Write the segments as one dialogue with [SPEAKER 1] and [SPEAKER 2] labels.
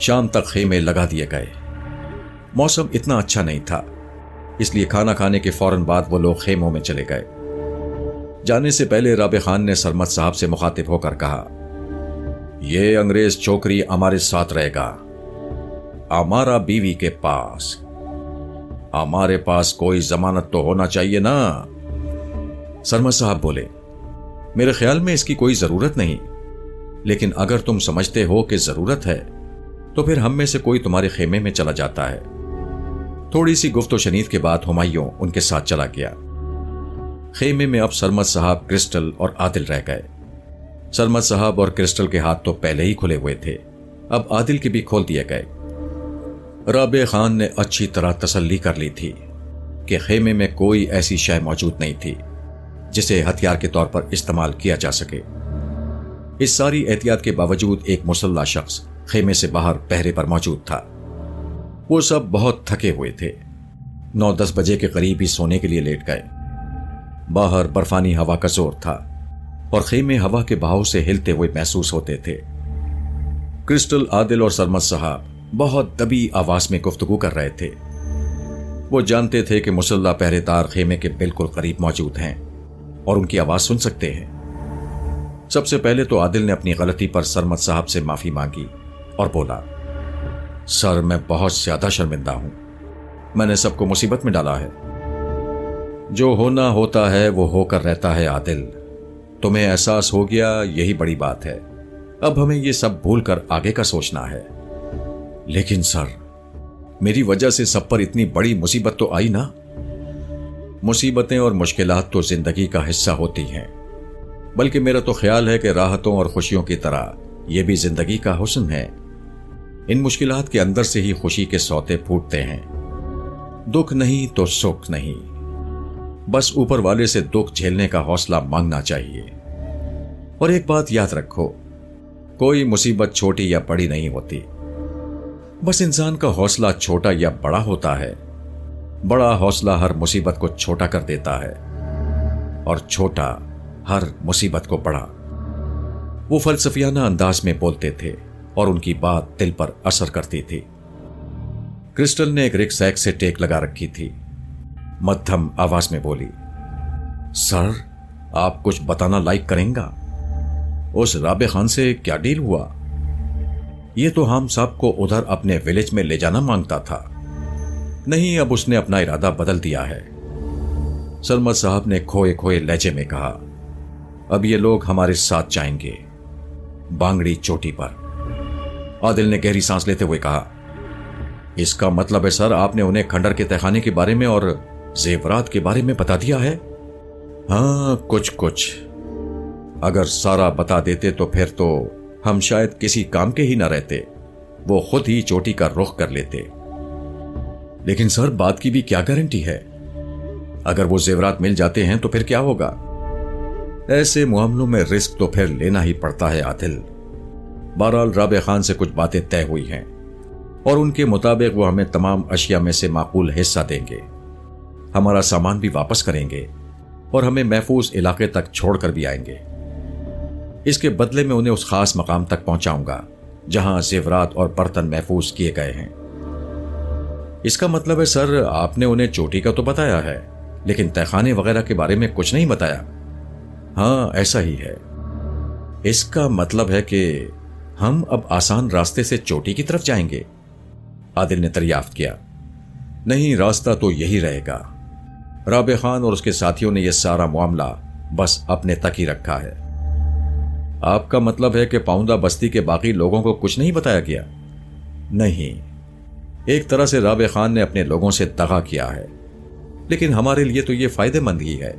[SPEAKER 1] شام تک خیمے لگا دیے گئے۔ موسم اتنا اچھا نہیں تھا، اس لیے کھانا کھانے کے فوراً بعد وہ لوگ خیموں میں چلے گئے۔ جانے سے پہلے رابع خان نے سرمد صاحب سے مخاطب ہو کر کہا، یہ انگریز چوکری ہمارے ساتھ رہے گا، ہمارا بیوی کے پاس۔ ہمارے پاس کوئی ضمانت تو ہونا چاہیے نا؟ سرمد صاحب بولے، میرے خیال میں اس کی کوئی ضرورت نہیں، لیکن اگر تم سمجھتے ہو کہ ضرورت ہے تو پھر ہم میں سے کوئی تمہارے خیمے میں چلا جاتا ہے۔ تھوڑی سی گفت و شنید کے بعد ہمایوں ان کے ساتھ چلا گیا۔ خیمے میں اب سرمد صاحب، کرسٹل اور عادل رہ گئے۔ سرمد صاحب اور کرسٹل کے ہاتھ تو پہلے ہی کھلے ہوئے تھے، اب عادل کے بھی کھول دیے گئے۔ رابع خان نے اچھی طرح تسلی کر لی تھی کہ خیمے میں کوئی ایسی شے موجود نہیں تھی جسے ہتھیار کے طور پر استعمال کیا جا سکے۔ اس ساری احتیاط کے باوجود ایک مسلح شخص خیمے سے باہر پہرے پر موجود تھا۔ وہ سب بہت تھکے ہوئے تھے، 9-10 بجے کے قریب ہی سونے کے لیے لیٹ گئے۔ باہر برفانی ہوا کا زور تھا اور خیمے ہوا کے بہاؤ سے ہلتے ہوئے محسوس ہوتے تھے۔ کرسٹل، عادل اور سرمد صاحب بہت دبی آواز میں گفتگو کر رہے تھے۔ وہ جانتے تھے کہ مسلح پہرے دار خیمے کے بالکل قریب موجود ہیں اور ان کی آواز سن سکتے ہیں۔ سب سے پہلے تو عادل نے اپنی غلطی پر سرمد صاحب سے معافی مانگی اور بولا، سر میں بہت زیادہ شرمندہ ہوں، میں نے سب کو مصیبت میں ڈالا ہے۔ جو ہونا ہوتا ہے وہ ہو کر رہتا ہے عادل، تمہیں احساس ہو گیا، یہی بڑی بات ہے۔ اب ہمیں یہ سب بھول کر آگے کا سوچنا ہے۔ لیکن سر، میری وجہ سے سب پر اتنی بڑی مصیبت تو آئی نا؟ مصیبتیں اور مشکلات تو زندگی کا حصہ ہوتی ہیں، بلکہ میرا تو خیال ہے کہ راحتوں اور خوشیوں کی طرح یہ بھی زندگی کا حسن ہے۔ ان مشکلات کے اندر سے ہی خوشی کے سوتے پھوٹتے ہیں۔ دکھ نہیں تو سکھ نہیں، بس اوپر والے سے دکھ جھیلنے کا حوصلہ مانگنا چاہیے۔ اور ایک بات یاد رکھو، کوئی مصیبت چھوٹی یا بڑی نہیں ہوتی، بس انسان کا حوصلہ چھوٹا یا بڑا ہوتا ہے۔ بڑا حوصلہ ہر مصیبت کو چھوٹا کر دیتا ہے اور چھوٹا ہر مصیبت کو بڑا۔ وہ فلسفیانہ انداز میں بولتے تھے اور ان کی بات دل پر اثر کرتی تھی۔ کرسٹل نے ایک رکسیک سے ٹیک لگا رکھی تھی، مدھم آواز میں بولی، سر آپ کچھ بتانا لائک کریں گا؟ اس رابع خان سے کیا ڈیل ہوا؟ یہ تو ہم سب کو ادھر اپنے ولیج میں لے جانا مانگتا تھا۔ نہیں، اب اس نے اپنا ارادہ بدل دیا ہے۔ سرمد صاحب نے کھوئے کھوئے لہجے میں کہا، اب یہ لوگ ہمارے ساتھ جائیں گے، بانگڑی چوٹی پر۔ عادل نے گہری سانس لیتے ہوئے کہا، اس کا مطلب ہے سر آپ نے انہیں کھنڈر کے تہخانے کے بارے میں اور زیورات کے بارے میں بتا دیا ہے؟ ہاں، کچھ۔ اگر سارا بتا دیتے تو پھر تو ہم شاید کسی کام کے ہی نہ رہتے، وہ خود ہی چوٹی کا رخ کر لیتے۔ لیکن سر بات کی بھی کیا گارنٹی ہے؟ اگر وہ زیورات مل جاتے ہیں تو پھر کیا ہوگا؟ ایسے معاملوں میں رسک تو پھر لینا ہی پڑتا ہے عادل۔ بہرحال رابع خان سے کچھ باتیں طے ہوئی ہیں اور ان کے مطابق وہ ہمیں تمام اشیاء میں سے معقول حصہ دیں گے، ہمارا سامان بھی واپس کریں گے اور ہمیں محفوظ علاقے تک چھوڑ کر بھی آئیں گے۔ اس کے بدلے میں انہیں اس خاص مقام تک پہنچاؤں گا جہاں زیورات اور برتن محفوظ کیے گئے ہیں۔ اس کا مطلب ہے سر آپ نے انہیں چوٹی کا تو بتایا ہے، لیکن تہخانے وغیرہ کے بارے میں کچھ نہیں بتایا؟ ہاں، ایسا ہی ہے۔ اس کا مطلب ہے کہ ہم اب آسان راستے سے چوٹی کی طرف جائیں گے؟ عادل نے دریافت کیا۔ نہیں، راستہ تو یہی رہے گا۔ رابع خان اور اس کے ساتھیوں نے یہ سارا معاملہ بس اپنے تک ہی رکھا ہے۔ آپ کا مطلب ہے کہ پاؤندہ بستی کے باقی لوگوں کو کچھ نہیں بتایا گیا؟ نہیں، ایک طرح سے رابع خان نے اپنے لوگوں سے دغا کیا ہے، لیکن ہمارے لیے تو یہ فائدہ مند ہی ہے۔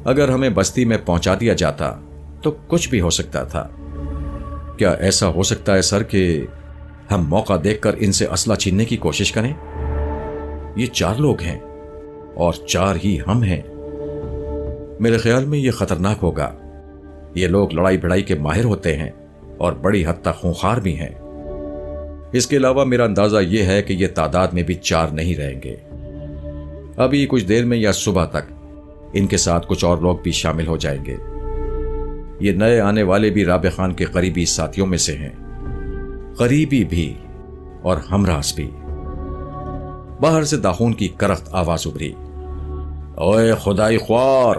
[SPEAKER 1] اگر ہمیں بستی میں پہنچا دیا جاتا تو کچھ بھی ہو سکتا تھا۔ کیا ایسا ہو سکتا ہے سر کہ ہم موقع دیکھ کر ان سے اسلحہ چھیننے کی کوشش کریں؟ یہ 4 لوگ ہیں اور 4 ہی ہم ہیں۔ میرے خیال میں یہ خطرناک ہوگا۔ یہ لوگ لڑائی بھڑائی کے ماہر ہوتے ہیں اور بڑی حد تک خونخوار بھی ہیں۔ اس کے علاوہ میرا اندازہ یہ ہے کہ یہ تعداد میں بھی 4 نہیں رہیں گے۔ ابھی کچھ دیر میں یا صبح تک ان کے ساتھ کچھ اور لوگ بھی شامل ہو جائیں گے۔ یہ نئے آنے والے بھی رابع خان کے قریبی ساتھیوں میں سے ہیں۔ قریبی بھی اور ہمراز بھی۔ باہر سے داخون کی کرخت آواز ابھری، اوے خدائی خوار،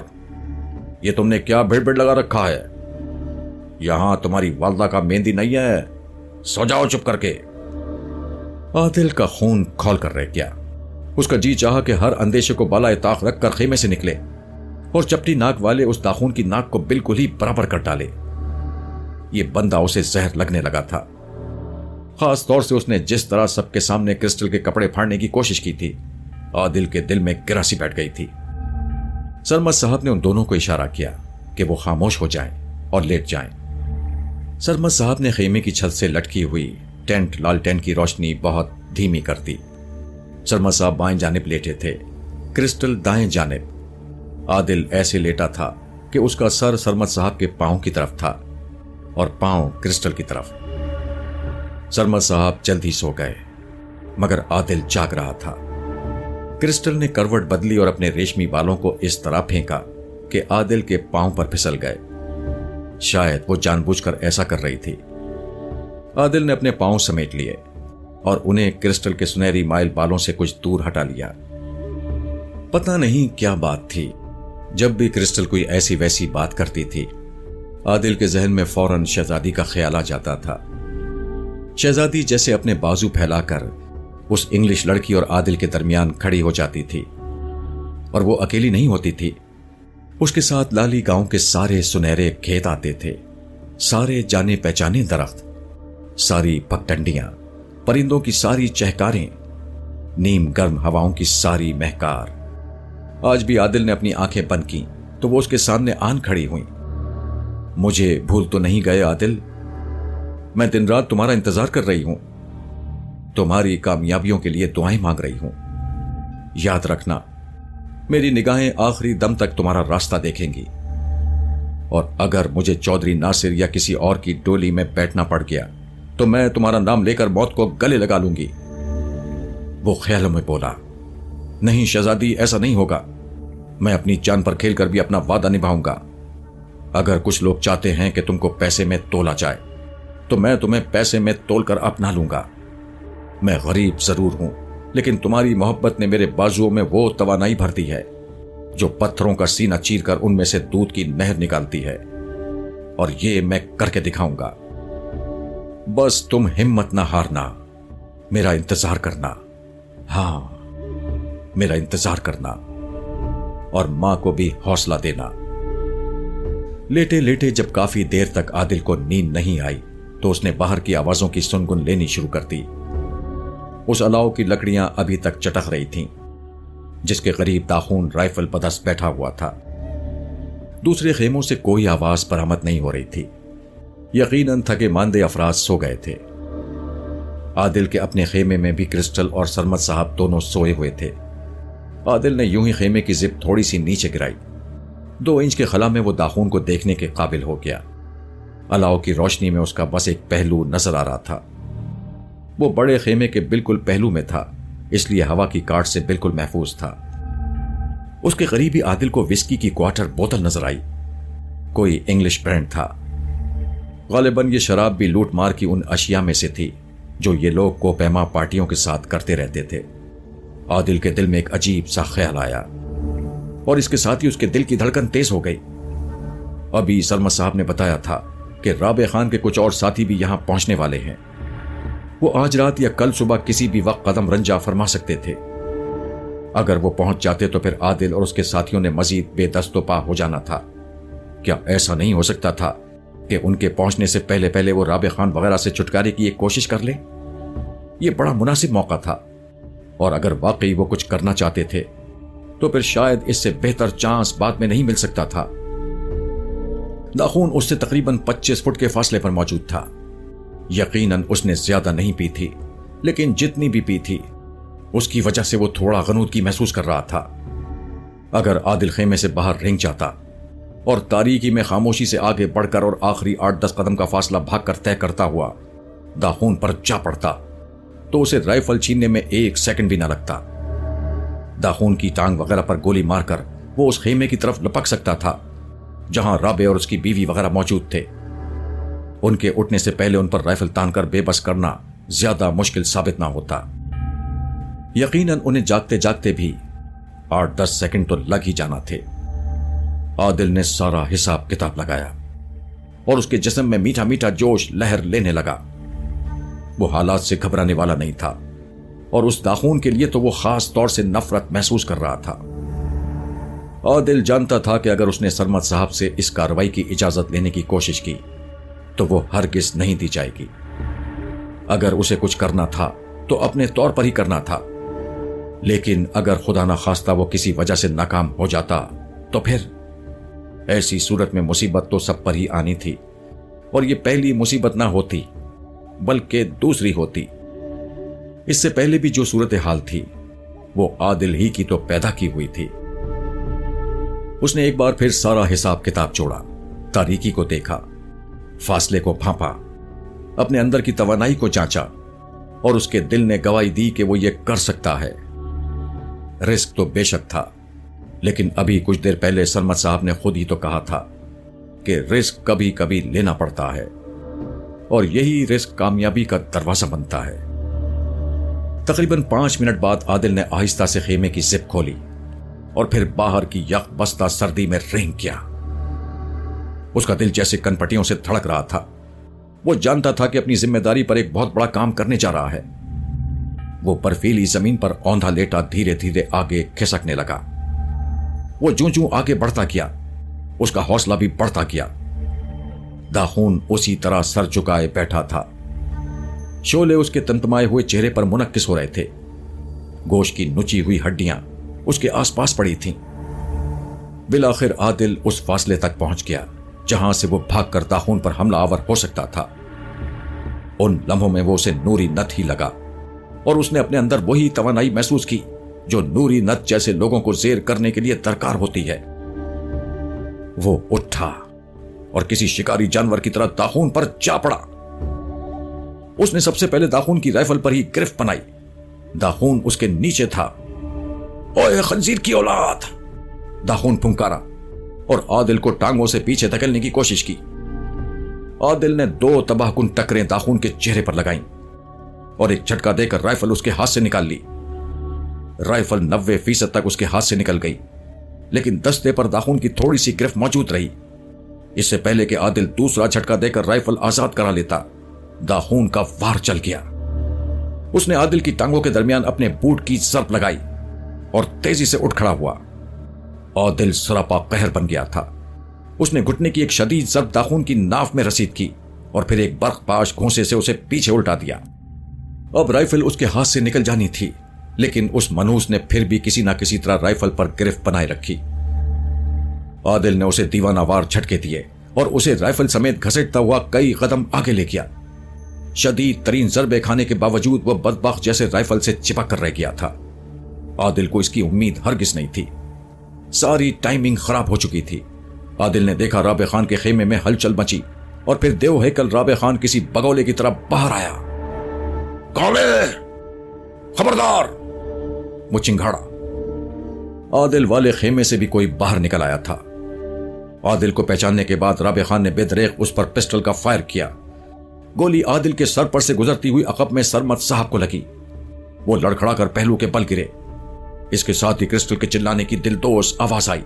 [SPEAKER 1] یہ تم نے کیا بھیڑ بھیڑ لگا رکھا ہے؟ یہاں تمہاری والدہ کا مہندی نہیں ہے، سو جاؤ چپ کر کے۔ عادل کا خون کھول کر رہ گیا۔ اس کا جی چاہا کہ ہر اندیشے کو بالائے طاق رکھ کر خیمے سے نکلے اور چپٹی ناک والے اس داخون کی ناک کو بالکل ہی برابر کر ڈالے۔ یہ بندہ اسے زہر لگنے لگا تھا۔ خاص طور سے اس نے جس طرح سب کے سامنے کرسٹل کے کپڑے پھاڑنے کی کوشش کی تھی، عادل کے دل میں گراسی بیٹھ گئی تھی۔ سرمد صاحب نے ان دونوں کو اشارہ کیا کہ وہ خاموش ہو جائیں اور لیٹ جائیں۔ سرمد صاحب نے خیمے کی چھت سے لٹکی ہوئی ٹینٹ لالٹین کی روشنی بہت دھیمی کر دی۔ سرمد صاحب بائیں جانب لیٹے تھے، کرسٹل دائیں جانب۔ عادل ایسے لیٹا تھا کہ اس کا سر سرمد صاحب کے پاؤں کی طرف تھا اور پاؤں کرسٹل کی طرف۔ سرمد صاحب جلدی سو گئے، مگر عادل جاگ رہا تھا۔ کرسٹل نے کروٹ بدلی اور اپنے ریشمی بالوں کو اس طرح پھینکا کہ عادل کے پاؤں پر پھسل گئے۔ شاید وہ جان بوجھ کر ایسا کر رہی تھی۔ عادل نے اپنے پاؤں سمیٹ لیے اور انہیں کرسٹل کے سنہری مائل بالوں سے کچھ دور ہٹا لیا۔ پتہ نہیں کیا بات تھی، جب بھی کرسٹل کوئی ایسی ویسی بات کرتی تھی، عادل کے ذہن میں فوراً شہزادی کا خیال آ جاتا تھا۔ شہزادی جیسے اپنے بازو پھیلا کر اس انگلش لڑکی اور عادل کے درمیان کھڑی ہو جاتی تھی، اور وہ اکیلی نہیں ہوتی تھی۔ اس کے ساتھ لالی گاؤں کے سارے سنہرے کھیت آتے تھے، سارے جانے پہچانے درخت، ساری پگڈنڈیاں، پرندوں کی ساری چہکاریں، نیم گرم ہواؤں کی ساری مہکار۔ آج بھی عادل نے اپنی آنکھیں بند کی تو وہ اس کے سامنے آن کھڑی ہوئیں۔ مجھے بھول تو نہیں گئے عادل؟ میں دن رات تمہارا انتظار کر رہی ہوں، تمہاری کامیابیوں کے لیے دعائیں مانگ رہی ہوں۔ یاد رکھنا، میری نگاہیں آخری دم تک تمہارا راستہ دیکھیں گی، اور اگر مجھے چودھری ناصر یا کسی اور کی ڈولی میں بیٹھنا پڑ گیا تو میں تمہارا نام لے کر موت کو گلے لگا لوں گی۔ وہ خیالوں میں بولا، نہیں شہزادی، ایسا نہیں ہوگا، میں اپنی جان پر کھیل کر بھی اپنا وعدہ نبھاؤں گا۔ اگر کچھ لوگ چاہتے ہیں کہ تم کو پیسے میں تولا جائے تو میں تمہیں پیسے میں تول کر اپنا لوں گا۔ میں غریب ضرور ہوں، لیکن تمہاری محبت نے میرے بازوؤں میں وہ توانائی بھر دی ہے جو پتھروں کا سینہ چیر کر ان میں سے دودھ کی نہر نکالتی ہے، اور یہ میں کر کے دکھاؤں گا۔ بس تم ہمت نہ ہارنا، میرا انتظار کرنا، ہاں میرا انتظار کرنا، اور ماں کو بھی حوصلہ دینا۔ لیٹے لیٹے جب کافی دیر تک عادل کو نیند نہیں آئی تو اس نے باہر کی آوازوں کی سنگن لینی شروع کر دی۔ اس الاؤ کی لکڑیاں ابھی تک چٹک رہی تھیں، جس کے قریب داخون رائفل بدست بیٹھا ہوا تھا۔ دوسرے خیموں سے کوئی آواز برآمد نہیں ہو رہی تھی۔ یقیناً تھکے ماندے افراد سو گئے تھے۔ عادل کے اپنے خیمے میں بھی کرسٹل اور سرمد صاحب دونوں سوئے ہوئے تھے۔ عادل نے یوں ہی خیمے کی زپ تھوڑی سی نیچے گرائی۔ 2 انچ کے خلا میں وہ داخون کو دیکھنے کے قابل ہو گیا۔ الاؤ کی روشنی میں اس کا بس ایک پہلو نظر آ رہا تھا۔ وہ بڑے خیمے کے بالکل پہلو میں تھا، اس لیے ہوا کی کاٹ سے بالکل محفوظ تھا۔ اس کے قریبی عادل کو وسکی کی کوارٹر بوتل نظر آئی۔ کوئی انگلش برانڈ تھا۔ غالباً یہ شراب بھی لوٹ مار کی ان اشیاء میں سے تھی جو یہ لوگ کو پیما پارٹیوں کے ساتھ کرتے رہتے تھے۔ عادل کے دل میں ایک عجیب سا خیال آیا، اور اس کے ساتھ ہی اس کے دل کی دھڑکن تیز ہو گئی۔ ابھی سرمد صاحب نے بتایا تھا کہ رابع خان کے کچھ اور ساتھی بھی یہاں پہنچنے والے ہیں۔ وہ آج رات یا کل صبح کسی بھی وقت قدم رنجا فرما سکتے تھے۔ اگر وہ پہنچ جاتے تو پھر عادل اور اس کے ساتھیوں نے مزید بے دست و پا ہو جانا تھا۔ کیا ایسا نہیں ہو سکتا تھا کہ ان کے پہنچنے سے پہلے پہلے وہ رابع خان وغیرہ سے چھٹکارے کی ایک کوشش کر لیں؟ یہ بڑا مناسب موقع تھا، اور اگر واقعی وہ کچھ کرنا چاہتے تھے تو پھر شاید اس سے بہتر چانس بعد میں نہیں مل سکتا تھا۔ داخون اس سے تقریباً 25 فٹ کے فاصلے پر موجود تھا۔ یقیناً اس نے زیادہ نہیں پی تھی، لیکن جتنی بھی پی تھی اس کی وجہ سے وہ تھوڑا غنودگی محسوس کر رہا تھا۔ اگر عادل خیمے سے باہر رینگ جاتا اور تاریکی میں خاموشی سے آگے بڑھ کر اور آخری 8-10 قدم کا فاصلہ بھاگ کر طے کرتا ہوا داخون پر جا پڑتا تو اسے رائفل چھیننے میں 1 سیکنڈ بھی نہ لگتا۔ داخون کی ٹانگ وغیرہ پر گولی مار کر وہ اس خیمے کی طرف لپک سکتا تھا جہاں رابع اور اس کی بیوی وغیرہ موجود تھے۔ ان کے اٹھنے سے پہلے ان پر رائفل تان کر بے بس کرنا زیادہ مشکل ثابت نہ ہوتا۔ یقیناً انہیں جاگتے جاگتے بھی 8-10 سیکنڈ تو لگ ہی جانا تھے۔ عادل نے سارا حساب کتاب لگایا اور اس کے جسم میں میٹھا میٹھا جوش لہر لینے لگا۔ وہ حالات سے گھبرانے والا نہیں تھا اور اس داخون کے لیے تو وہ خاص طور سے نفرت محسوس کر رہا تھا۔ عادل جانتا تھا کہ اگر اس نے سرمد صاحب سے اس کارروائی کی اجازت لینے کی کوشش کی تو وہ ہرگز نہیں دی جائے گی۔ اگر اسے کچھ کرنا تھا تو اپنے طور پر ہی کرنا تھا، لیکن اگر خدا نہ خواستہ وہ کسی وجہ سے ناکام ہو جاتا تو پھر ایسی صورت میں مصیبت تو سب پر ہی آنی تھی، اور یہ پہلی مصیبت نہ ہوتی بلکہ دوسری ہوتی۔ اس سے پہلے بھی جو صورتحال تھی وہ عادل ہی کی تو پیدا کی ہوئی تھی۔ اس نے ایک بار پھر سارا حساب کتاب جوڑا، تاریکی کو دیکھا، فاصلے کو بھانپا، اپنے اندر کی توانائی کو جانچا، اور اس کے دل نے گواہی دی کہ وہ یہ کر سکتا ہے۔ رسک تو بے شک تھا، لیکن ابھی کچھ دیر پہلے سرمد صاحب نے خود ہی تو کہا تھا کہ رسک کبھی کبھی لینا پڑتا ہے، اور یہی رسک کامیابی کا دروازہ بنتا ہے۔ تقریباً 5 منٹ بعد عادل نے آہستہ سے خیمے کی زپ کھولی اور پھر باہر کی یک بستہ سردی میں رینگ کیا۔ اس کا دل جیسے کنپٹیوں سے دھڑک رہا تھا۔ وہ جانتا تھا کہ اپنی ذمہ داری پر ایک بہت بڑا کام کرنے جا رہا ہے۔ وہ برفیلی زمین پر اوندھا لیٹا دھیرے دھیرے آگے کھسکنے لگا۔ وہ جوں جوں آگے بڑھتا گیا، اس کا حوصلہ بھی بڑھتا گیا۔ داخون اسی طرح سر جھکائے بیٹھا تھا۔ شعلے اس کے تمتمائے ہوئے چہرے پر منعکس ہو رہے تھے۔ گوشت کی نچی ہوئی ہڈیاں اس کے آس پاس پڑی تھیں۔ بالآخر عادل اس فاصلے تک پہنچ گیا جہاں سے وہ بھاگ کر داخون پر حملہ آور ہو سکتا تھا۔ ان لمحوں میں وہ اسے نوری نت ہی لگا، اور اس نے اپنے اندر وہی توانائی محسوس کی جو نوری نت جیسے لوگوں کو زیر کرنے کے لیے درکار ہوتی ہے۔ وہ اٹھا اور کسی شکاری جانور کی طرح داخون پر جا پڑا۔ اس نے سب سے پہلے داخون کی رائفل پر ہی گرفت بنائی۔ داخون اس کے نیچے تھا۔ اوئے خنزیر کی اولاد! داخون پھنکارا اور عادل کو ٹانگوں سے پیچھے دھکیلنے کی کوشش کی۔ عادل نے 2 تباہ کن ٹکریں داخون کے چہرے پر لگائیں اور ایک جھٹکا دے کر رائفل اس کے ہاتھ سے نکال لی۔ رائفل 90% تک اس کے ہاتھ سے نکل گئی، لیکن دستے پر داخون کی تھوڑی سی گرفت موجود رہی۔ اس سے پہلے کہ عادل دوسرا جھٹکا دے کر رائفل آزاد کرا لیتا، داخون کا وار چل گیا۔ اس نے عادل کی ٹانگوں کے درمیان اپنے بوٹ کی ضرب لگائی اور تیزی سے اٹھ کھڑا ہوا۔ عادل سراپا قہر بن گیا تھا۔ اس نے گھٹنے کی ایک شدید ضرب داخون کی ناف میں رسید کی اور پھر ایک برق پاش گھونسے سے اسے پیچھے الٹا دیا۔ اب رائفل اس کے ہاتھ سے نکل جانی تھی، لیکن اس منوس نے پھر بھی کسی نہ کسی طرح رائفل پر گرفت بنائے رکھی۔ عادل نے اسے دیوانہ وار جھٹکے دیے اور اسے رائفل سمیت گھسیٹتا ہوا کئی قدم آگے لے گیا۔ شدید ترین ضربے کھانے کے باوجود وہ بدبخت جیسے رائفل سے چپک کر رہ گیا تھا۔ عادل کو اس کی امید ہرگز نہیں تھی۔ ساری ٹائمنگ خراب ہو چکی تھی۔ عادل نے دیکھا رابع خان کے خیمے میں ہلچل مچی اور پھر دیو ہیکل رابع خان کسی بگولے کی طرح باہر آیا۔ کون ہے؟ خبردار! وہ چنگھاڑا۔ عادل والے خیمے سے بھی کوئی باہر نکل آیا تھا۔ عادل کو پہچاننے کے بعد رابع خان نے بے دریغ اس پر پسٹل کا فائر کیا۔ گولی عادل کے سر پر سے گزرتی ہوئی عقب میں سرمد صاحب کو لگی۔ وہ لڑکھڑا کر پہلو کے بل گرے۔ اس کے ساتھ ہی کرسٹل کے چلانے کی دلدوز آواز آئی۔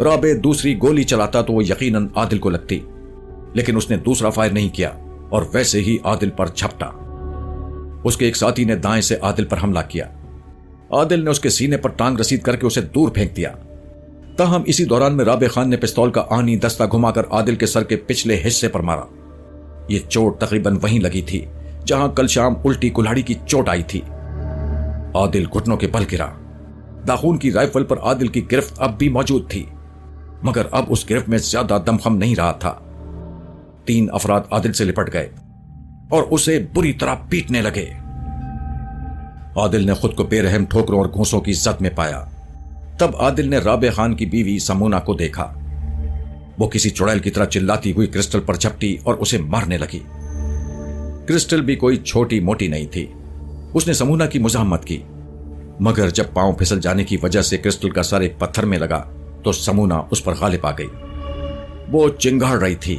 [SPEAKER 1] رابع دوسری گولی چلاتا تو وہ یقیناً عادل کو لگتی، لیکن اس نے دوسرا فائر نہیں کیا اور ویسے ہی عادل پر جھپٹا۔ اس کے ایک ساتھی نے دائیں سے عادل پر حملہ کیا۔ عادل نے اس کے سینے پر ٹانگ رسید کر کے اسے دور پھینک دیا۔ تاہم اسی دوران میں رابع خان نے پستول کا آنی دستہ گھما کر عادل کے سر کے پچھلے حصے پر مارا۔ یہ چوٹ تقریباً وہیں لگی تھی جہاں کل شام الٹی کلہاڑی کی چوٹ آئی تھی۔ عادل گھٹنوں کے بل گرا۔ داخون کی رائفل پر عادل کی گرفت اب بھی موجود تھی، مگر اب اس گرفت میں زیادہ دمخم نہیں رہا تھا۔ 3 افراد عادل سے لپٹ گئے اور اسے بری طرح پیٹنے لگے۔ عادل نے خود کو بے رحم ٹھوکروں اور گھونسوں کی زد میں پایا۔ تب عادل نے رابع خان کی بیوی سمونا کو دیکھا۔ وہ کسی چڑیل کی طرح چلاتی ہوئی کرسٹل پر جھپٹی اور اسے مارنے لگی۔ کرسٹل بھی کوئی چھوٹی موٹی نہیں تھی۔ اس نے سمونا کی مزاحمت کی، مگر جب پاؤں پھسل جانے کی وجہ سے کرسٹل کا سر ایک پتھر میں لگا تو سمونا اس پر غالب آ گئی۔ وہ چنگھاڑ رہی تھی۔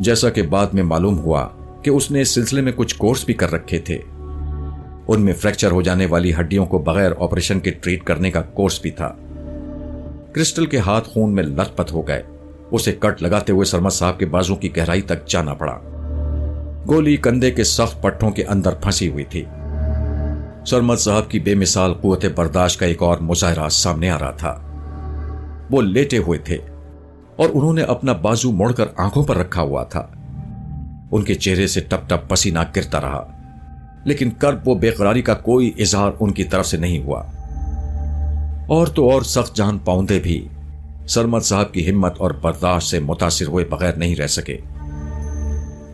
[SPEAKER 1] جیسا کہ بعد میں معلوم ہوا کہ اس نے اس سلسلے میں کچھ کورس بھی کر رکھے تھے۔ ان میں فریکچر ہو جانے والی ہڈیوں کو بغیر آپریشن کے ٹریٹ کرنے کا کورس بھی تھا۔ کرسٹل کے ہاتھ خون میں لت پت ہو گئے۔ اسے کٹ لگاتے ہوئے سرمد صاحب کے بازو کی گہرائی تک جانا پڑا۔ گولی کندھے کے سخت پٹھوں کے اندر پھنسی ہوئی تھی۔ سرمد صاحب کی بے مثال قوت برداشت کا ایک اور مظاہرہ سامنے آ رہا تھا۔ وہ لیٹے ہوئے تھے اور انہوں نے اپنا بازو موڑ کر آنکھوں پر رکھا ہوا تھا۔ ان کے چہرے سے ٹپ ٹپ پسینہ گرتا رہا، لیکن کرب و بے قراری کا کوئی اظہار ان کی طرف سے نہیں ہوا۔ اور تو اور سخت جان پاؤندے بھی سرمد صاحب کی ہمت اور برداشت سے متاثر ہوئے بغیر نہیں رہ سکے۔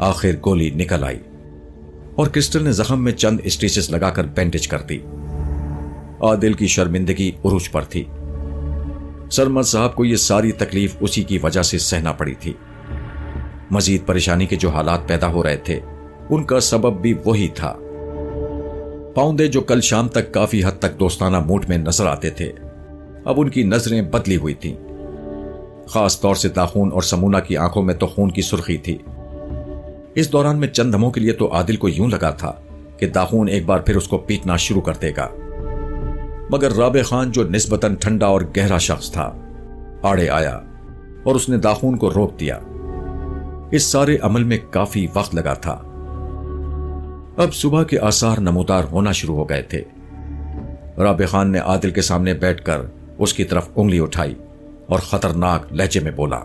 [SPEAKER 1] آخر گولی نکل آئی اور کرسٹل نے زخم میں چند اسٹیچز لگا کر بینڈیج کر دی۔ عادل کی شرمندگی عروج پر تھی۔ سرمد صاحب کو یہ ساری تکلیف اسی کی وجہ سے سہنا پڑی تھی۔ مزید پریشانی کے جو حالات پیدا ہو رہے تھے ان کا سبب بھی وہی تھا۔ پاؤندے جو کل شام تک کافی حد تک دوستانہ موڈ میں نظر آتے تھے، اب ان کی نظریں بدلی ہوئی تھیں۔ خاص طور سے داخون اور سمونا کی آنکھوں میں تو خون کی سرخی تھی۔ اس دوران میں چند دموں کے لیے تو عادل کو یوں لگا تھا کہ داخون ایک بار پھر اس کو پیٹنا شروع کر دے گا، مگر رابع خان جو نسبتاً ٹھنڈا اور گہرا شخص تھا آڑے آیا اور اس نے داخون کو روک دیا۔ اس سارے عمل میں کافی وقت لگا تھا۔ اب صبح کے آثار نمودار ہونا شروع ہو گئے تھے۔ رابع خان نے عادل کے سامنے بیٹھ کر اس کی طرف انگلی اٹھائی اور خطرناک لہجے میں بولا،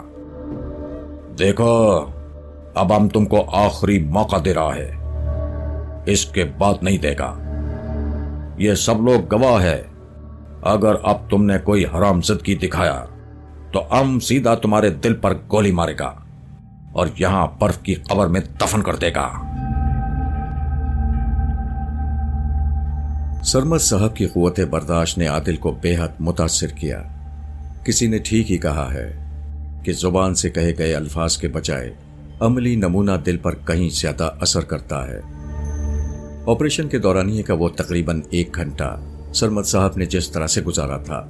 [SPEAKER 1] دیکھو اب ہم تم کو آخری موقع دے رہا ہے، اس کے بعد نہیں دے گا۔ یہ سب لوگ گواہ ہے، اگر اب تم نے کوئی حرام زدگی دکھایا تو ہم سیدھا تمہارے دل پر گولی مارے گا اور یہاں برف کی قبر میں دفن کر دے گا۔ سرمد صاحب کی قوت برداشت نے عادل کو بے حد متاثر کیا۔ کسی نے ٹھیک ہی کہا ہے کہ زبان سے کہے گئے الفاظ کے بجائے عملی نمونہ دل پر کہیں زیادہ اثر کرتا ہے۔ آپریشن کے دورانیے کا وہ تقریباً 1 گھنٹہ سرمد صاحب نے جس طرح سے گزارا تھا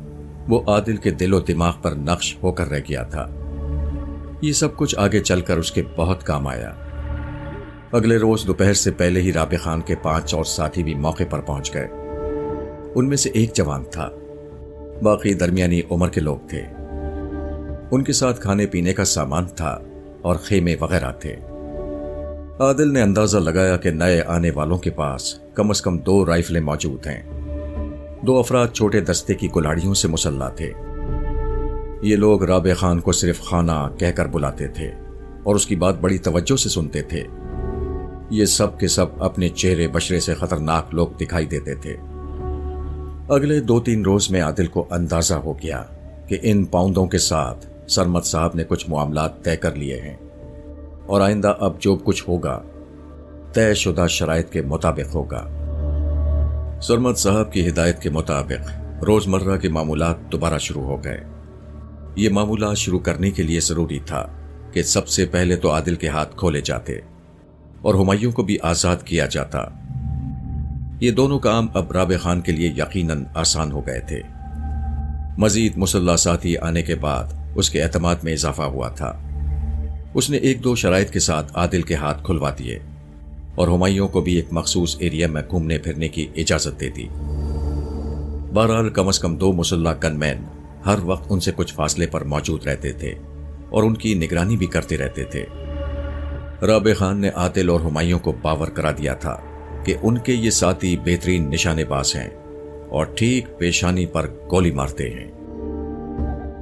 [SPEAKER 1] وہ عادل کے دل و دماغ پر نقش ہو کر رہ گیا تھا۔ یہ سب کچھ آگے چل کر اس کے بہت کام آیا۔ اگلے روز دوپہر سے پہلے ہی رابع خان کے 5 اور ساتھی بھی موقع پر پہنچ گئے۔ ان میں سے ایک جوان تھا، باقی درمیانی عمر کے لوگ تھے۔ ان کے ساتھ کھانے پینے کا سامان تھا اور خیمے وغیرہ تھے۔ عادل نے اندازہ لگایا کہ نئے آنے والوں کے پاس کم از کم 2 رائفلیں موجود ہیں۔ 2 افراد چھوٹے دستے کی کلاڑیوں سے مسلح تھے۔ یہ لوگ رابع خان کو صرف خانہ کہہ کر بلاتے تھے اور اس کی بات بڑی توجہ سے سنتے تھے۔ یہ سب کے سب اپنے چہرے بشرے سے خطرناک لوگ دکھائی دیتے تھے۔ اگلے 2-3 روز میں عادل کو اندازہ ہو گیا کہ ان پاؤندوں کے ساتھ سرمد صاحب نے کچھ معاملات طے کر لیے ہیں اور آئندہ اب جو کچھ ہوگا طے شدہ شرائط کے مطابق ہوگا۔ سرمد صاحب کی ہدایت کے مطابق روزمرہ کے معمولات دوبارہ شروع ہو گئے۔ یہ معمولات شروع کرنے کے لیے ضروری تھا کہ سب سے پہلے تو عادل کے ہاتھ کھولے جاتے اور ہمایوں کو بھی آزاد کیا جاتا۔ یہ دونوں کام اب رابع خان کے لیے یقیناً آسان ہو گئے تھے۔ مزید مسلح ساتھی آنے کے بعد اس کے اعتماد میں اضافہ ہوا تھا۔ اس نے 1-2 شرائط کے ساتھ عادل کے ہاتھ کھلوا دیے اور ہمایوں کو بھی ایک مخصوص ایریا میں گھومنے پھرنے کی اجازت دے دی۔ بہرحال کم از کم 2 مسلح گن مین ہر وقت ان سے کچھ فاصلے پر موجود رہتے تھے اور ان کی نگرانی بھی کرتے رہتے تھے۔ رابع خان نے عادل اور ہمایوں کو باور کرا دیا تھا کہ ان کے یہ ساتھی بہترین نشانے باز ہیں اور ٹھیک پیشانی پر گولی مارتے ہیں۔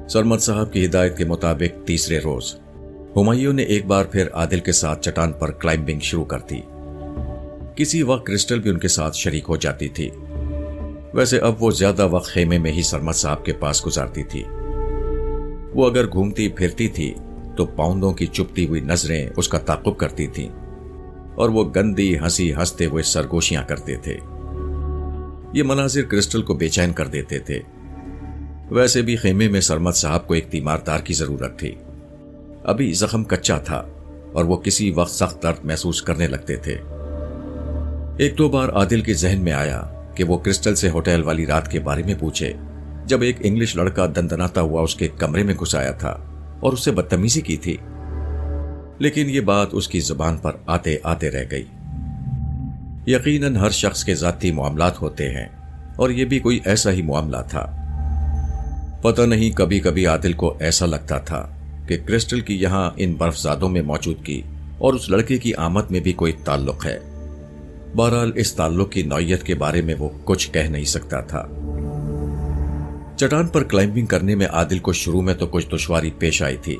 [SPEAKER 1] سرمد صاحب کی ہدایت کے مطابق تیسرے روز ہمایوں نے ایک بار پھر عادل کے ساتھ چٹان پر کلائمبنگ شروع کر دی۔ کسی وقت کرسٹل بھی ان کے ساتھ شریک ہو جاتی تھی۔ ویسے اب وہ زیادہ وقت خیمے میں ہی سرمد صاحب کے پاس گزارتی تھی۔ وہ اگر گھومتی پھرتی تھی تو پاؤندوں کی چپتی ہوئی نظریں اس کا تعقب کرتی تھیں اور وہ گندی ہنسی ہنستے ہوئے سرگوشیاں کرتے تھے۔ یہ مناظر کرسٹل کو بے چین کر دیتے تھے۔ ویسے بھی خیمے میں سرمد صاحب کو ایک تیماردار کی ضرورت تھی۔ ابھی زخم کچا تھا اور وہ کسی وقت سخت درد محسوس کرنے لگتے تھے۔ 1-2 بار عادل کے ذہن میں آیا کہ وہ کرسٹل سے ہوٹل والی رات کے بارے میں پوچھے جب ایک انگلش لڑکا دندناتا ہوا اس کے کمرے میں گھس آیا تھا اور اس سے بدتمیزی کی تھی، لیکن یہ بات اس کی زبان پر آتے آتے رہ گئی۔ یقیناً ہر شخص کے ذاتی معاملات ہوتے ہیں، اور یہ بھی کوئی ایسا ہی معاملہ تھا۔ پتہ نہیں کبھی کبھی عادل کو ایسا لگتا تھا کہ کرسٹل کی یہاں ان برف زادوں میں موجودگی اور اس لڑکے کی آمد میں بھی کوئی تعلق ہے۔ بہرحال اس تعلق کی نوعیت کے بارے میں وہ کچھ کہہ نہیں سکتا تھا۔ چٹان پر کلائمبنگ کرنے میں عادل کو شروع میں تو کچھ دشواری پیش آئی تھی،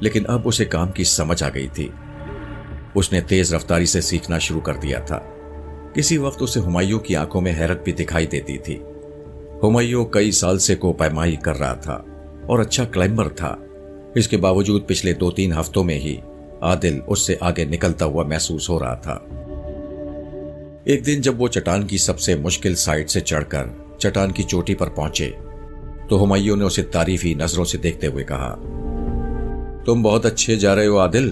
[SPEAKER 1] لیکن اب اسے کام کی سمجھ آ گئی تھی۔ اس نے تیز رفتاری سے سیکھنا شروع کر دیا تھا۔ کسی وقت اسے ہمایوں کی آنکھوں میں حیرت بھی دکھائی دیتی تھی۔ ہمایوں کئی سال سے کوپیمائی کر رہا تھا اور اچھا کلائمبر تھا۔ اس کے باوجود پچھلے 2-3 ہفتوں میں ہی عادل اس سے آگے نکلتا ہوا محسوس ہو رہا تھا۔ ایک دن جب وہ چٹان کی سب سے مشکل سائٹ سے چڑھ کر چٹان کی چوٹی پر پہنچے تو ہمایوں نے اسے تعریفی نظروں سے دیکھتے ہوئے کہا، تم بہت اچھے جا رہے ہو عادل۔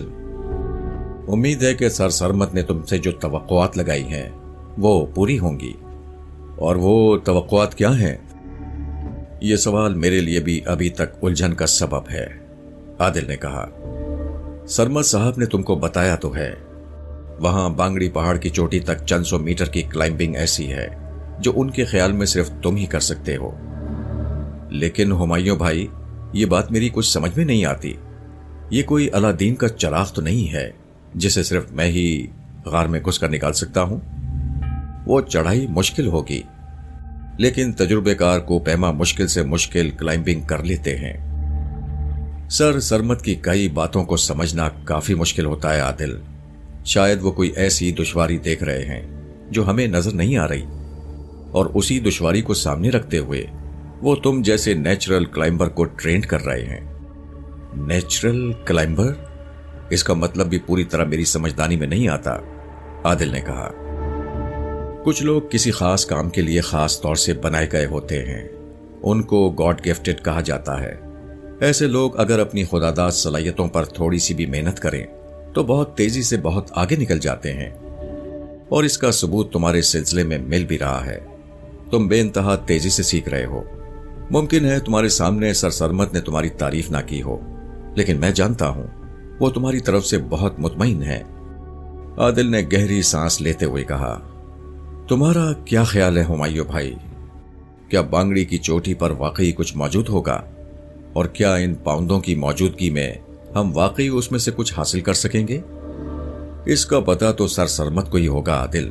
[SPEAKER 1] امید ہے کہ سر سرمد نے تم سے جو توقعات لگائی ہیں وہ پوری ہوں گی۔ اور وہ توقعات کیا ہیں؟ یہ سوال میرے لیے بھی ابھی تک الجھن کا سبب ہے، عادل نے کہا۔ سرمد صاحب نے تم کو بتایا تو ہے، وہاں بانگڑی پہاڑ کی چوٹی تک چند سو میٹر کی کلائمبنگ ایسی ہے جو ان کے خیال میں صرف تم ہی کر سکتے ہو۔ لیکن ہمایوں بھائی، یہ بات میری کچھ سمجھ میں نہیں آتی۔ یہ کوئی الادین کا چراغ تو نہیں ہے جسے صرف میں ہی غار میں گھس کر نکال سکتا ہوں۔ وہ چڑھائی مشکل ہوگی، لیکن تجربے کار کو پیما مشکل سے مشکل کلائمبنگ کر لیتے ہیں۔ سر سرمد کی کئی باتوں کو سمجھنا کافی مشکل ہوتا ہے عادل۔ شاید وہ کوئی ایسی دشواری دیکھ رہے ہیں جو ہمیں نظر نہیں آ رہی، اور اسی دشواری کو سامنے رکھتے ہوئے وہ تم جیسے نیچرل کلائمبر کو ٹرینڈ کر رہے ہیں۔ Natural climber? اس کا مطلب بھی پوری طرح میری سمجھدانی میں نہیں آتا، عادل نے کہا۔ کچھ لوگ کسی خاص کام کے لیے خاص طور سے بنائے گئے ہوتے ہیں، ان کو گاڈ گفٹڈ کہا جاتا ہے۔ ایسے لوگ اگر اپنی خداداد صلاحیتوں پر تھوڑی سی بھی محنت کریں تو بہت تیزی سے بہت آگے نکل جاتے ہیں، اور اس کا ثبوت تمہارے سلسلے میں مل بھی رہا ہے۔ تم بے انتہا تیزی سے سیکھ رہے ہو۔ ممکن ہے تمہارے سامنے سر سرمد نے تمہاری تعریف نہ کی ہو، لیکن میں جانتا ہوں وہ تمہاری طرف سے بہت مطمئن ہے، عادل نے گہری سانس لیتے ہوئے کہا۔ تمہارا کیا خیال ہے ہمایوں بھائی؟ کیا بانگڑی کی چوٹی پر واقعی کچھ موجود ہوگا؟ اور کیا ان پاؤندوں کی موجودگی میں ہم واقعی اس میں سے کچھ حاصل کر سکیں گے؟ اس کا پتہ تو سر سرمد کو ہی ہوگا عادل،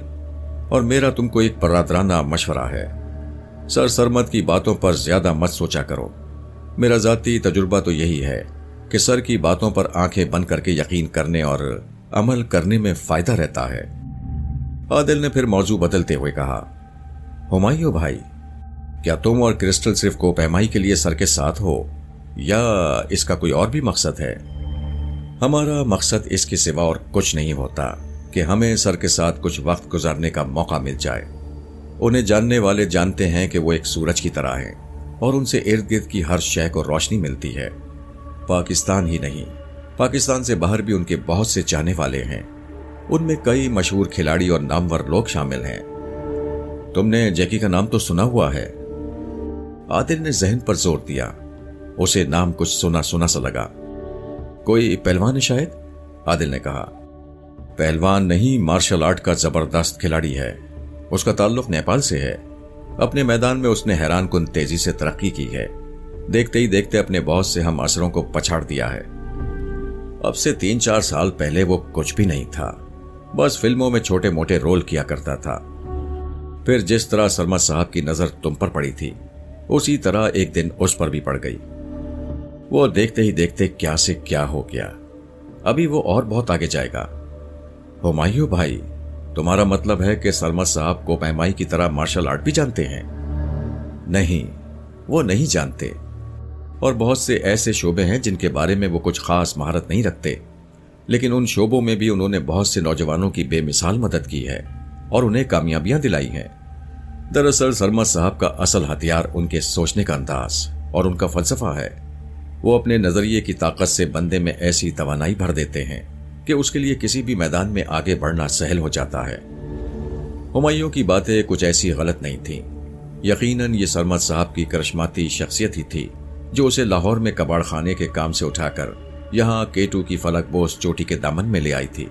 [SPEAKER 1] اور میرا تم کو ایک برادرانہ مشورہ ہے۔ سر سرمد کی باتوں پر زیادہ مت سوچا کرو۔ میرا ذاتی تجربہ تو یہی ہے کہ سر کی باتوں پر آنکھیں بند کر کے یقین کرنے اور عمل کرنے میں فائدہ رہتا ہے۔ عادل نے پھر موضوع بدلتے ہوئے کہا، ہمایوں بھائی، کیا تم اور کرسٹل صرف کوپیمائی کے لیے سر کے ساتھ ہو، یا اس کا کوئی اور بھی مقصد ہے؟ ہمارا مقصد اس کے سوا اور کچھ نہیں ہوتا کہ ہمیں سر کے ساتھ کچھ وقت گزارنے کا موقع مل جائے۔ انہیں جاننے والے جانتے ہیں کہ وہ ایک سورج کی طرح ہیں، اور ان سے ارد گرد کی ہر شے کو روشنی ملتی ہے۔ پاکستان ہی نہیں، پاکستان سے باہر بھی ان کے بہت سے چاہنے والے ہیں۔ ان میں کئی مشہور کھلاڑی اور نامور لوگ شامل ہیں۔ تم نے جیکی کا نام تو سنا ہوا ہے؟ عادل نے ذہن پر زور دیا۔ اسے نام کچھ سنا سنا سا لگا۔ کوئی پہلوان ہے شاید؟ عادل نے کہا۔ پہلوان نہیں، مارشل آرٹ کا زبردست کھلاڑی ہے۔ اس کا تعلق نیپال سے ہے۔ اپنے میدان میں اس نے حیران کن تیزی سے ترقی کی ہے۔ دیکھتے ہی دیکھتے اپنے بہت سے ہم عصروں کو پچھاڑ دیا ہے۔ اب سے 3-4 سال پہلے وہ کچھ بھی نہیں تھا، بس فلموں میں چھوٹے موٹے رول کیا کرتا تھا۔ پھر جس طرح سرمد صاحب کی نظر تم پر پڑی تھی، اسی طرح ایک دن اس پر بھی پڑ گئی۔ وہ دیکھتے ہی دیکھتے کیا سے کیا ہو گیا۔ ابھی وہ اور بہت آگے جائے گا۔ ہمایوں بھائی، تمہارا مطلب ہے کہ سرمد صاحب کوپیمائی کی طرح مارشل آرٹ بھی جانتے ہیں؟ نہیں، وہ نہیں جانتے، اور بہت سے ایسے شعبے ہیں جن کے بارے میں وہ کچھ خاص مہارت نہیں رکھتے، لیکن ان شعبوں میں بھی انہوں نے بہت سے نوجوانوں کی بے مثال مدد کی ہے اور انہیں کامیابیاں دلائی ہیں۔ دراصل سرمد صاحب کا اصل ہتھیار ان کے سوچنے کا انداز اور ان کا فلسفہ ہے۔ وہ اپنے نظریے کی طاقت سے بندے میں ایسی توانائی بھر دیتے ہیں کہ اس کے لیے کسی بھی میدان میں آگے بڑھنا سہل ہو جاتا ہے۔ ہمایوں کی باتیں کچھ ایسی غلط نہیں تھیں۔ یقیناً یہ سرمد صاحب کی کرشماتی شخصیت ہی تھی جو اسے لاہور میں کباڑ خانے کے کام سے اٹھا کر یہاں K2 کی فلک بوس چوٹی کے دامن میں لے آئی تھی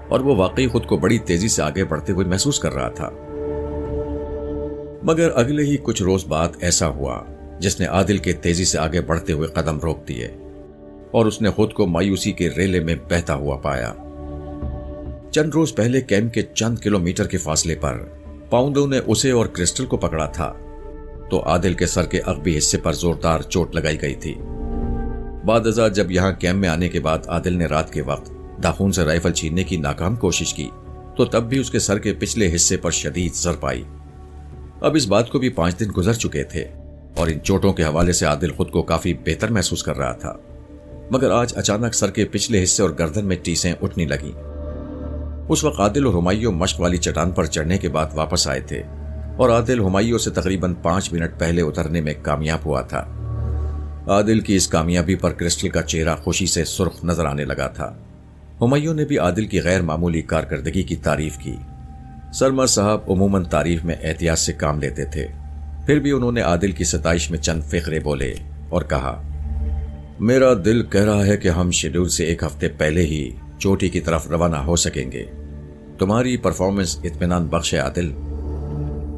[SPEAKER 1] اور وہ واقعی خود کو بڑی تیزی سے آگے بڑھتے ہوئے محسوس کر رہا تھا۔ مگر اگلے ہی کچھ روز بعد ایسا ہوا جس نے عادل کے تیزی سے آگے بڑھتے ہوئے قدم روک دیے اور اس نے خود کو مایوسی کے ریلے میں بہتا ہوا پایا۔ چند روز پہلے کیمپ کے چند کلومیٹر کے فاصلے پر پاؤنڈو نے اسے اور کرسٹل کو پکڑا تھا تو عادل کے سر کے عقبی حصے پر زوردار چوٹ لگائی گئی تھی۔ بعد ازاں جب یہاں کیمپ میں آنے کے بعد عادل نے رات کے وقت داخون سے رائفل چھیننے کی ناکام کوشش کی تو تب بھی اس کے سر کے پچھلے حصے پر شدید ضرب آئی۔ اب اس بات کو بھی 5 دن گزر چکے تھے اور ان چوٹوں کے حوالے سے عادل خود کو کافی بہتر محسوس کر رہا تھا، مگر آج اچانک سر کے پچھلے حصے اور گردن میں ٹیسیں اٹھنے لگیں۔ اس وقت عادل اور ہمایوں مشق والی چٹان پر چڑھنے کے بعد واپس آئے تھے اور عادل ہمایوں سے تقریباً 5 منٹ پہلے اترنے میں کامیاب ہوا تھا۔ عادل کی اس کامیابی پر کرسٹل کا چہرہ خوشی سے سرخ نظر آنے لگا تھا۔ ہمایوں نے بھی عادل کی غیر معمولی کارکردگی کی تعریف کی۔ سرمد صاحب عموماً تعریف میں احتیاط سے کام لیتے تھے، پھر بھی انہوں نے عادل کی ستائش میں چند فقرے بولے اور کہا، میرا دل کہہ رہا ہے کہ ہم شیڈول سے 1 ہفتے پہلے ہی چوٹی کی طرف روانہ ہو سکیں گے۔ تمہاری پرفارمنس اطمینان بخش ہے عادل۔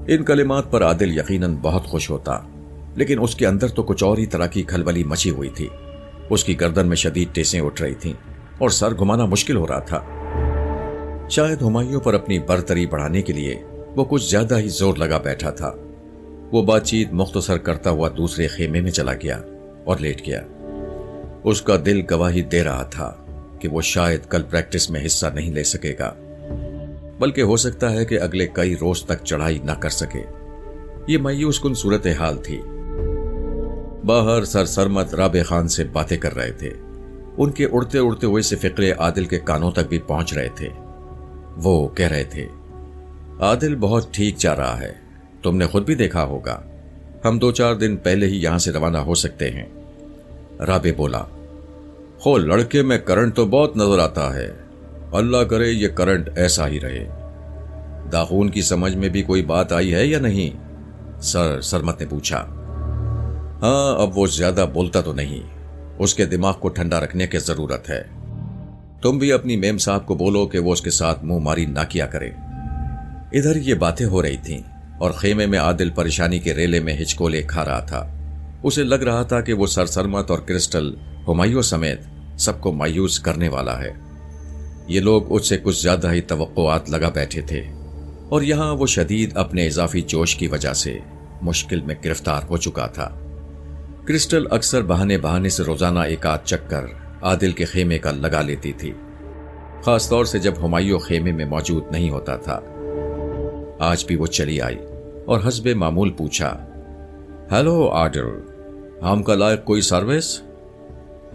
[SPEAKER 1] ان کلمات پر عادل یقیناً بہت خوش ہوتا، لیکن اس کے اندر تو کچھ اور ہی طرح کی کھلبلی مچی ہوئی تھی۔ اس کی گردن میں شدید ٹیسیں اٹھ رہی تھیں اور سر گھمانا مشکل ہو رہا تھا۔ شاید ہمایوں پر اپنی برتری بڑھانے کے لیے وہ کچھ زیادہ ہی زور لگا بیٹھا تھا۔ وہ بات چیت مختصر کرتا ہوا دوسرے خیمے میں چلا گیا اور لیٹ گیا۔ اس کا دل گواہی دے رہا تھا کہ وہ شاید کل پریکٹس میں حصہ نہیں لے سکے گا، بلکہ ہو سکتا ہے کہ اگلے کئی روز تک چڑھائی نہ کر سکے۔ یہ مایوس کن صورتحال تھی۔ باہر سر سرمد رابع خان سے باتیں کر رہے تھے۔ ان کے اڑتے اڑتے ہوئے سے فقرے عادل کے کانوں تک بھی پہنچ رہے تھے۔ وہ کہہ رہے تھے، عادل بہت ٹھیک جا رہا ہے، تم نے خود بھی دیکھا ہوگا، ہم 2-4 دن پہلے ہی یہاں سے روانہ ہو سکتے ہیں۔ رابع بولا، خو لڑکے میں کرنٹ تو بہت نظر آتا ہے، اللہ کرے یہ کرنٹ ایسا ہی رہے۔ داخون کی سمجھ میں بھی کوئی بات آئی ہے یا نہیں؟ سر سرمد نے پوچھا۔ ہاں، اب وہ زیادہ بولتا تو نہیں، اس کے دماغ کو ٹھنڈا رکھنے کی ضرورت ہے۔ تم بھی اپنی میم صاحب کو بولو کہ وہ اس کے ساتھ منہ ماری نہ کیا کرے۔ ادھر یہ باتیں ہو رہی تھیں اور خیمے میں عادل پریشانی کے ریلے میں ہچکولے کھا رہا تھا۔ اسے لگ رہا تھا کہ وہ سر سرمد اور کرسٹل ہمایوں سمیت سب کو مایوس کرنے والا ہے۔ یہ لوگ اس سے کچھ زیادہ ہی توقعات لگا بیٹھے تھے اور یہاں وہ شدید اپنے اضافی جوش کی وجہ سے مشکل میں گرفتار ہو چکا تھا۔ کرسٹل اکثر بہانے سے روزانہ 1-8 چکر عادل کے خیمے کا لگا لیتی تھی، خاص طور سے جب ہمایوں خیمے میں موجود نہیں ہوتا تھا۔ آج بھی وہ چلی آئی اور حسب معمول پوچھا، ہیلو عادل، ہم کا لائق کوئی سروس؟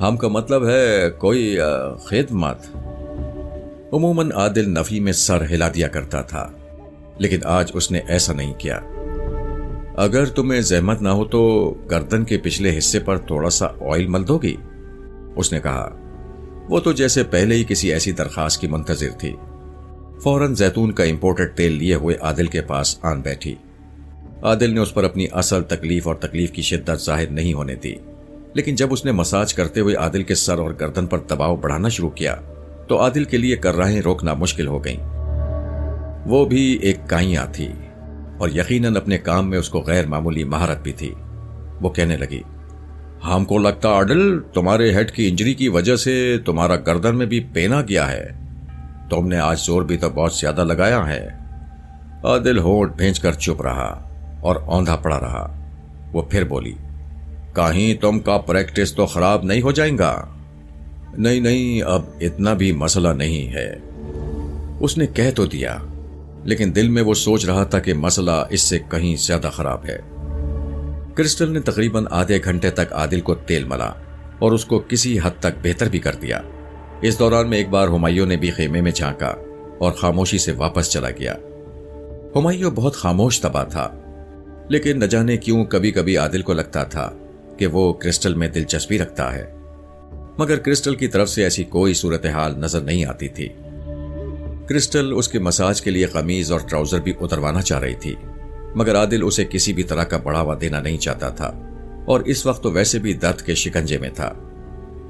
[SPEAKER 1] ہم کا مطلب ہے کوئی خدمت؟ عموماً عادل نفی میں سر ہلا دیا کرتا تھا، لیکن آج اس نے ایسا نہیں کیا۔ اگر تمہیں زحمت نہ ہو تو گردن کے پچھلے حصے پر تھوڑا سا آئل مل دو گی؟ اس نے کہا۔ وہ تو جیسے پہلے ہی کسی ایسی درخواست کی منتظر تھی۔ فوراً زیتون کا امپورٹڈ تیل لیے ہوئے عادل کے پاس آن بیٹھی۔ عادل نے اس پر اپنی اصل تکلیف اور تکلیف کی شدت ظاہر نہیں ہونے دی، لیکن جب اس نے مساج کرتے ہوئے عادل کے سر اور گردن پر دباؤ بڑھانا شروع کیا تو عادل کے لیے کرراہیں روکنا مشکل ہو گئیں۔ وہ بھی ایک کائیاں تھی اور یقیناً اپنے کام میں اس کو غیر معمولی مہارت بھی تھی۔ وہ کہنے لگی، ہم کو لگتا عادل تمہارے ہیڈ کی انجری کی وجہ سے تمہارا گردن میں بھی پین آ گیا ہے، تم نے آج زور بھی تو بہت زیادہ لگایا ہے۔ عادل ہونٹ بھینچ کر چپ رہا اور اوندھا پڑا رہا۔ وہ پھر بولی، کہیں تم کا پریکٹس تو خراب نہیں ہو جائیں گا؟ نہیں، اب اتنا بھی مسئلہ نہیں ہے، اس نے کہہ تو دیا، لیکن دل میں وہ سوچ رہا تھا کہ مسئلہ اس سے کہیں زیادہ خراب ہے۔ کرسٹل نے تقریباً آدھے گھنٹے تک عادل کو تیل ملا اور اس کو کسی حد تک بہتر بھی کر دیا۔ اس دوران میں ایک بار ہمایوں نے بھی خیمے میں جھانکا اور خاموشی سے واپس چلا گیا۔ ہمایوں بہت خاموش طبع تھا، لیکن نہ جانے کیوں کبھی کبھی عادل کو لگتا تھا کہ وہ کرسٹل میں دلچسپی رکھتا ہے، مگر کرسٹل کی طرف سے ایسی کوئی صورتحال نظر نہیں آتی تھی۔ کرسٹل اس کے مساج کے لیے قمیض اور ٹراؤزر بھی اتروانا چاہ رہی تھی، مگر عادل اسے کسی بھی طرح کا بڑھاوا دینا نہیں چاہتا تھا اور اس وقت تو ویسے بھی درد کے شکنجے میں تھا۔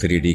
[SPEAKER 1] 3D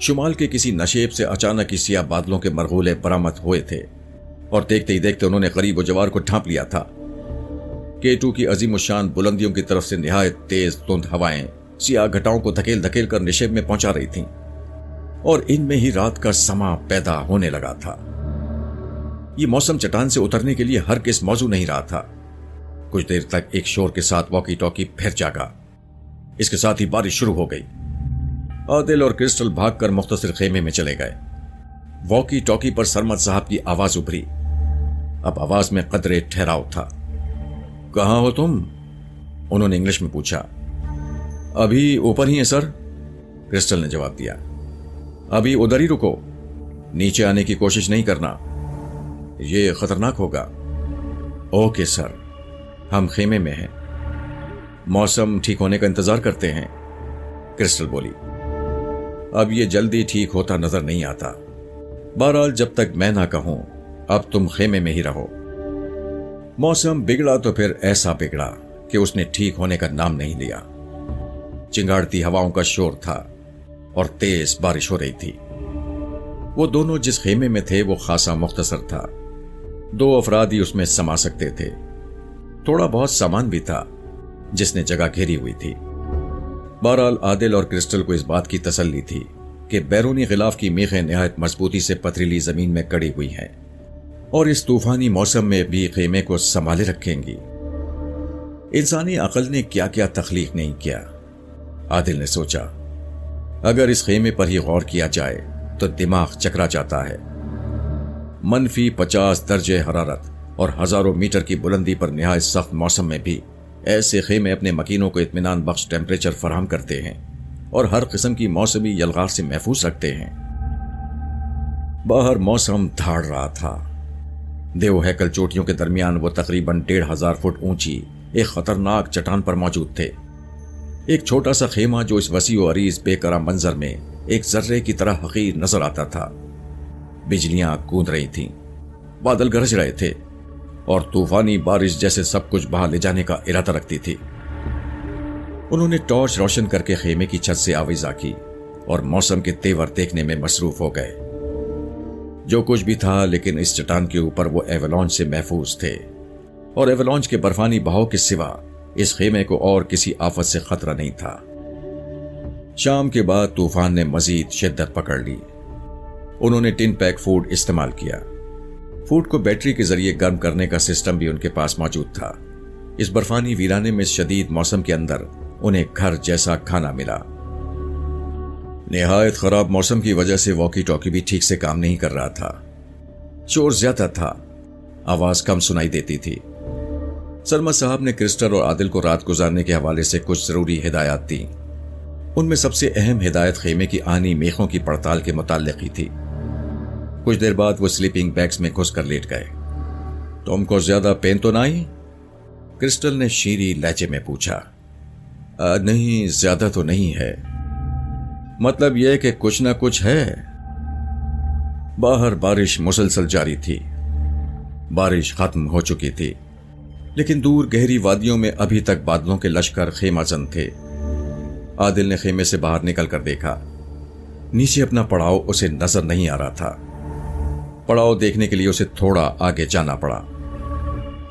[SPEAKER 1] شمال کے کسی نشیب سے اچانک ہی سیاہ بادلوں کے مرغولے برآمد ہوئے تھے اور دیکھتے ہی دیکھتے انہوں نے قریب و جوار کو ڈھانپ لیا تھا۔ K2 کی عظیم الشان بلندیوں کی طرف سے نہایت تیز تند ہوائیں سیاہ گھٹاؤں کو دھکیل دھکیل کر نشیب میں پہنچا رہی تھیں اور ان میں ہی رات کا سما پیدا ہونے لگا تھا۔ یہ موسم چٹان سے اترنے کے لیے ہرگز موزوں نہیں رہا تھا۔ کچھ دیر تک ایک شور کے ساتھ واکی ٹاکی پھر جاگا۔ اس کے ساتھ ہی بارش شروع ہو گئی۔ عادل اور کرسٹل بھاگ کر مختصر خیمے میں چلے گئے۔ واکی ٹاکی پر سرمد صاحب کی آواز ابھری۔ اب آواز میں قدرے ٹھہراؤ تھا۔ کہاں ہو تم؟ انہوں نے انگلش میں پوچھا۔ ابھی اوپر ہی ہیں سر، کرسٹل نے جواب دیا۔ ابھی ادھر ہی رکو، نیچے آنے کی کوشش نہیں کرنا، یہ خطرناک ہوگا۔ اوکے سر، ہم خیمے میں ہیں، موسم ٹھیک ہونے کا انتظار کرتے ہیں، کرسٹل بولی۔ اب یہ جلدی ٹھیک ہوتا نظر نہیں آتا۔ بہرحال جب تک میں نہ کہوں اب تم خیمے میں ہی رہو۔ موسم بگڑا تو پھر ایسا بگڑا کہ اس نے ٹھیک ہونے کا نام نہیں لیا۔ چنگاڑتی ہواؤں کا شور تھا اور تیز بارش ہو رہی تھی۔ وہ دونوں جس خیمے میں تھے وہ خاصا مختصر تھا، 2 افراد ہی اس میں سما سکتے تھے۔ تھوڑا بہت سامان بھی تھا جس نے جگہ گھیری ہوئی تھی۔ بہرحال عادل اور کرسٹل کو اس بات کی تسلی تھی کہ بیرونی غلاف کی میخیں نہایت مضبوطی سے پتھریلی زمین میں کڑی ہوئی ہیں اور اس طوفانی موسم میں بھی خیمے کو سنبھالے رکھیں گی۔ انسانی عقل نے کیا کیا تخلیق نہیں کیا، عادل نے سوچا۔ اگر اس خیمے پر ہی غور کیا جائے تو دماغ چکرا جاتا ہے۔ -50 درجے حرارت اور ہزاروں میٹر کی بلندی پر نہایت سخت موسم میں بھی ایسے خیمے اپنے مکینوں کو اطمینان بخش ٹیمپریچر فراہم کرتے ہیں اور ہر قسم کی موسمی یلغار سے محفوظ رکھتے ہیں۔ باہر موسم دھاڑ رہا تھا۔ دیو ہیکل چوٹیوں کے درمیان وہ تقریباً 1500 فٹ اونچی ایک خطرناک چٹان پر موجود تھے۔ ایک چھوٹا سا خیمہ جو اس وسیع و عریض بے قرار منظر میں ایک ذرے کی طرح حقیر نظر آتا تھا۔ بجلیاں گونج رہی تھیں، بادل گرج رہے تھے اور طوفانی بارش جیسے سب کچھ بہا لے جانے کا ارادہ رکھتی تھی۔ انہوں نے ٹارچ روشن کر کے خیمے کی چھت سے آویزاں کی اور موسم کے تیور دیکھنے میں مصروف ہو گئے۔ جو کچھ بھی تھا لیکن اس چٹان کے اوپر وہ ایولانچ سے محفوظ تھے اور ایولانچ کے برفانی بہاؤ کے سوا اس خیمے کو اور کسی آفت سے خطرہ نہیں تھا۔ شام کے بعد طوفان نے مزید شدت پکڑ لی۔ انہوں نے ٹن پیک فوڈ استعمال کیا۔ فوڈ کو بیٹری کے ذریعے گرم کرنے کا سسٹم بھی ان کے پاس موجود تھا۔ اس برفانی ویرانے میں شدید موسم کے اندر انہیں گھر جیسا کھانا ملا۔ نہایت خراب موسم کی وجہ سے واکی ٹاکی بھی ٹھیک سے کام نہیں کر رہا تھا۔ شور زیادہ تھا، آواز کم سنائی دیتی تھی۔ سرمد صاحب نے کرسٹل اور عادل کو رات گزارنے کے حوالے سے کچھ ضروری ہدایات دیں۔ ان میں سب سے اہم ہدایت خیمے کی آنی میخوں کی پڑتال کے متعلق ہی تھی۔ کچھ دیر بعد وہ سلیپنگ بیگز میں گھس کر لیٹ گئے۔ تم کو زیادہ پین تو نہیں؟ کرسٹل نے شیریں لہجے میں پوچھا۔ نہیں، زیادہ تو نہیں ہے۔ مطلب یہ کہ کچھ نہ کچھ ہے۔ باہر بارش مسلسل جاری تھی۔ بارش ختم ہو چکی تھی لیکن دور گہری وادیوں میں ابھی تک بادلوں کے لشکر خیمہ زن تھے۔ عادل نے خیمے سے باہر نکل کر دیکھا۔ نیچے اپنا پڑاؤ اسے نظر نہیں آ رہا تھا۔ پڑاؤ دیکھنے کے لیے اسے تھوڑا آگے جانا پڑا۔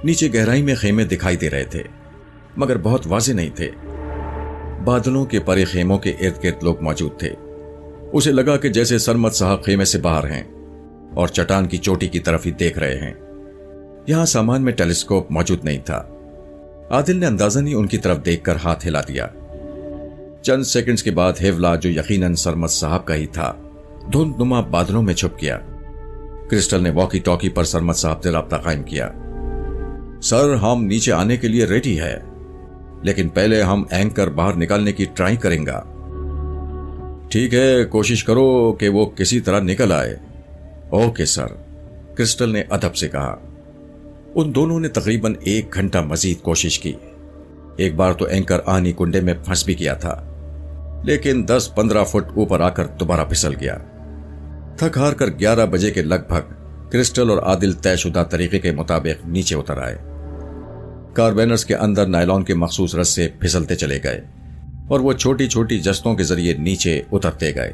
[SPEAKER 1] نیچے گہرائی میں خیمے دکھائی دے رہے تھے مگر بہت واضح نہیں تھے۔ بادلوں کے پرے خیموں کے ارد گرد لوگ موجود تھے۔ اسے لگا کہ جیسے سرمد صاحب خیمے سے باہر ہیں اور چٹان کی چوٹی کی طرف ہی دیکھ رہے ہیں۔ یہاں سامان میں ٹیلیسکوپ موجود نہیں تھا۔ عادل نے اندازن ہی ان کی طرف دیکھ کر ہاتھ ہلا دیا۔ چند سیکنڈز کے بعد ہیولا جو یقیناً سرمد صاحب کا ہی تھا دھند نما بادلوں میں چھپ گیا۔ کرسٹل نے واکی ٹاکی پر سرمد صاحب سے رابطہ قائم کیا۔ سر، ہم نیچے آنے کے لیے ریڈی ہے لیکن پہلے ہم اینکر باہر نکالنے کی ٹرائی کریں گا۔ ٹھیک ہے، کوشش کرو کہ وہ کسی طرح نکل آئے۔ اوکے سر، کرسٹل نے ادب سے کہا۔ ان دونوں نے تقریباً 1 گھنٹہ مزید کوشش کی۔ ایک بار تو اینکر آنی کنڈے میں پھنس بھی گیا تھا لیکن 10-15 فٹ اوپر آ کر دوبارہ پھسل گیا۔ تھک ہار کر 11 بجے کے لگ بھگ کرسٹل اور عادل طے شدہ طریقے کے مطابق نیچے اتر آئے۔ کاربینرز کے اندر نائلون کے مخصوص رسے پھسلتے چلے گئے اور وہ چھوٹی چھوٹی جستوں کے ذریعے نیچے اترتے گئے۔